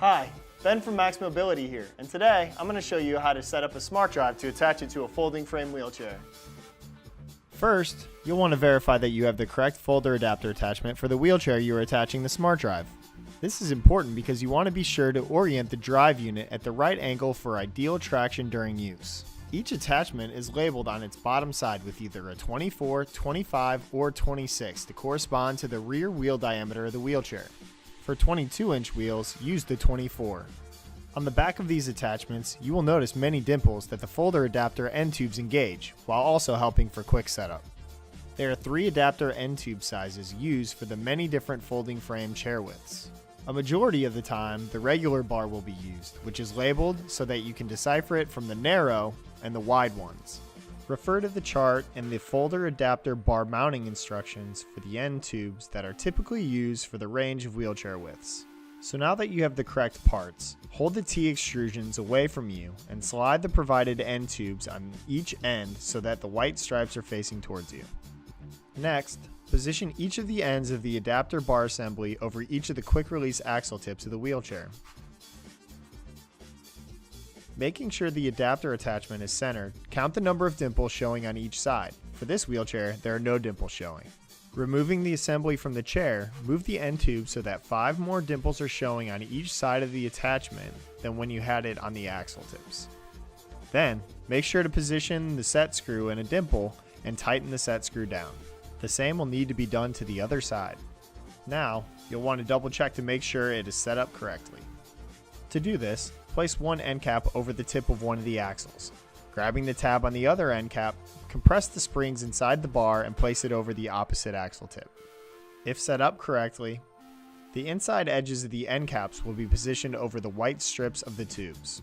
Hi, Ben from Max Mobility here, and today I'm going to show you how to set up a smart drive to attach it to a folding frame wheelchair. First, you'll want to verify that you have the correct folder adapter attachment for the wheelchair you are attaching the smart drive. This is important because you want to be sure to orient the drive unit at the right angle for ideal traction during use. Each attachment is labeled on its bottom side with either a 24, 25, or 26 to correspond to the rear wheel diameter of the wheelchair. For 22-inch wheels, use the 24. On the back of these attachments, you will notice many dimples that the folder adapter end tubes engage, while also helping for quick setup. There are 3 adapter end tube sizes used for the many different folding frame chair widths. A majority of the time, the regular bar will be used, which is labeled so that you can decipher it from the narrow and the wide ones. Refer to the chart and the folder adapter bar mounting instructions for the end tubes that are typically used for the range of wheelchair widths. So now that you have the correct parts, hold the T extrusions away from you and slide the provided end tubes on each end so that the white stripes are facing towards you. Next, position each of the ends of the adapter bar assembly over each of the quick release axle tips of the wheelchair. Making sure the adapter attachment is centered, count the number of dimples showing on each side. For this wheelchair, there are no dimples showing. Removing the assembly from the chair, move the end tube so that 5 more dimples are showing on each side of the attachment than when you had it on the axle tips. Then, make sure to position the set screw in a dimple and tighten the set screw down. The same will need to be done to the other side. Now, you'll want to double check to make sure it is set up correctly. To do this, place one end cap over the tip of one of the axles. Grabbing the tab on the other end cap, compress the springs inside the bar and place it over the opposite axle tip. If set up correctly, the inside edges of the end caps will be positioned over the white strips of the tubes.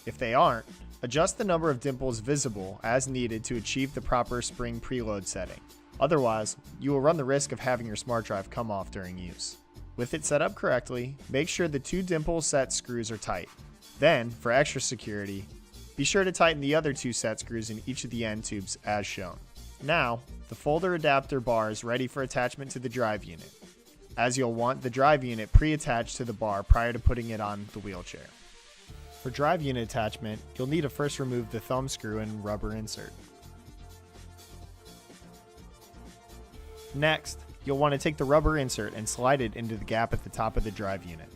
If they aren't, adjust the number of dimples visible as needed to achieve the proper spring preload setting. Otherwise, you will run the risk of having your smart drive come off during use. With it set up correctly, make sure the 2 dimple set screws are tight. Then, for extra security, be sure to tighten the other 2 set screws in each of the end tubes as shown. Now, the folder adapter bar is ready for attachment to the drive unit, as you'll want the drive unit pre-attached to the bar prior to putting it on the wheelchair. For drive unit attachment, you'll need to first remove the thumb screw and rubber insert. Next, you'll want to take the rubber insert and slide it into the gap at the top of the drive unit.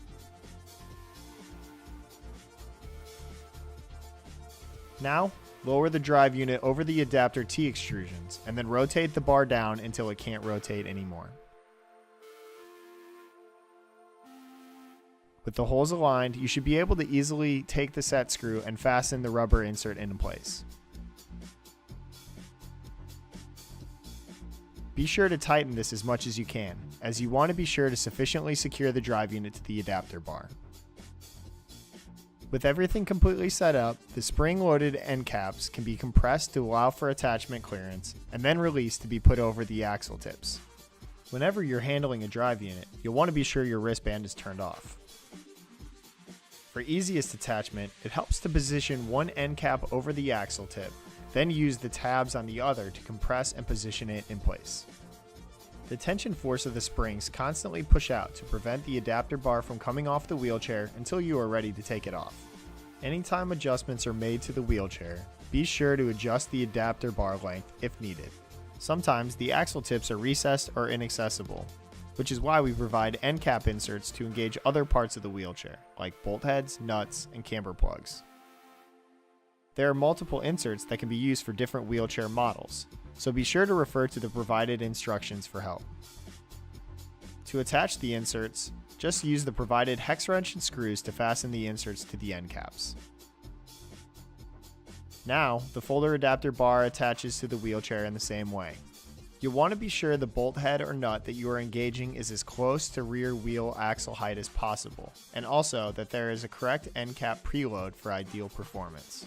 Now, lower the drive unit over the adapter T extrusions and then rotate the bar down until it can't rotate anymore. With the holes aligned, you should be able to easily take the set screw and fasten the rubber insert into place. Be sure to tighten this as much as you can, as you want to be sure to sufficiently secure the drive unit to the adapter bar. With everything completely set up, the spring-loaded end caps can be compressed to allow for attachment clearance, and then released to be put over the axle tips. Whenever you're handling a drive unit, you'll want to be sure your wristband is turned off. For easiest attachment, it helps to position one end cap over the axle tip, then use the tabs on the other to compress and position it in place. The tension force of the springs constantly push out to prevent the adapter bar from coming off the wheelchair until you are ready to take it off. Anytime adjustments are made to the wheelchair, be sure to adjust the adapter bar length if needed. Sometimes the axle tips are recessed or inaccessible, which is why we provide end cap inserts to engage other parts of the wheelchair, like bolt heads, nuts, and camber plugs. There are multiple inserts that can be used for different wheelchair models, so be sure to refer to the provided instructions for help. To attach the inserts, just use the provided hex wrench and screws to fasten the inserts to the end caps. Now, the folder adapter bar attaches to the wheelchair in the same way. You'll want to be sure the bolt head or nut that you are engaging is as close to rear wheel axle height as possible, and also that there is a correct end cap preload for ideal performance.